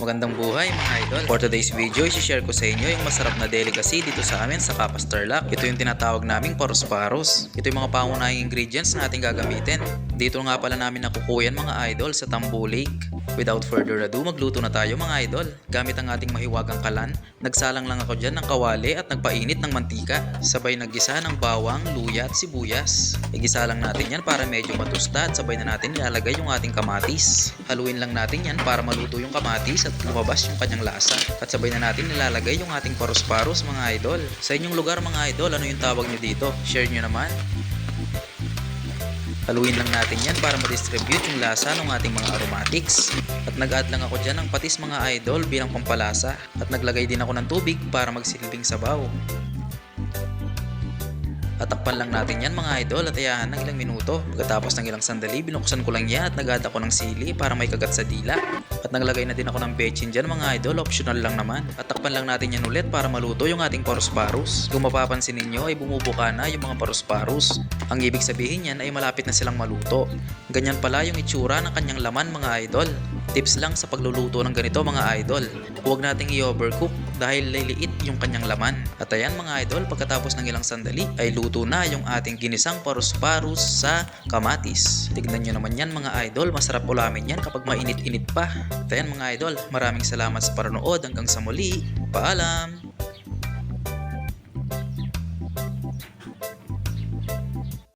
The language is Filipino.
Magandang buhay mga idol. For today's video, i-share ko sa inyo yung masarap na delicacy dito sa amin sa Kapas Tarlac. Ito yung tinatawag naming paros-paros. Ito yung mga pangunahing ingredients na ating gagamitin. Dito nga pala namin nakukuha yan mga idol sa Tambo Lake. Without further ado, magluto na tayo mga idol. Gamit ang ating mahiwagang kalan, nagsalang lang ako dyan ng kawali at nagpainit ng mantika. Sabay naggisa ng bawang, luya at sibuyas. Igisa lang natin yan para medyo matusta at sabay na natin ilalagay yung ating kamatis. Haluin lang natin yan para maluto yung kamatis at lumabas yung kanyang lasa. At sabay na natin nilalagay yung ating paros-paros mga idol. Sa inyong lugar mga idol, ano yung tawag nyo dito? Share nyo naman. Haluin lang natin yan para ma-distribute yung lasa ng ating mga aromatics. At nag-add lang ako dyan ng patis mga idol bilang pampalasa. At naglagay din ako ng tubig para magsilbing sabaw. At takpan lang natin yan mga idol at ayahan ng ilang minuto. Pagkatapos ng ilang sandali, binuksan ko lang yan at nag-add ako ng sili para may kagat sa dila. At naglagay na din ako ng bechin dyan mga idol, optional lang naman. At takpan lang natin yan ulit para maluto yung ating paros-paros. Kung mapapansin ninyo ay bumubuka na yung mga paros-paros. Ang ibig sabihin yan ay malapit na silang maluto. Ganyan pala yung itsura ng kanyang laman mga idol. Tips lang sa pagluluto ng ganito mga idol. Huwag nating i-overcook dahil liliit yung kanyang laman. At ayan mga idol, pagkatapos ng ilang sandali ay luto na yung ating ginisang paros-paros sa kamatis. Tignan nyo naman yan mga idol, masarap ulamin yan kapag mainit-init pa. At ayan mga idol, maraming salamat sa panonood. Hanggang sa muli, paalam!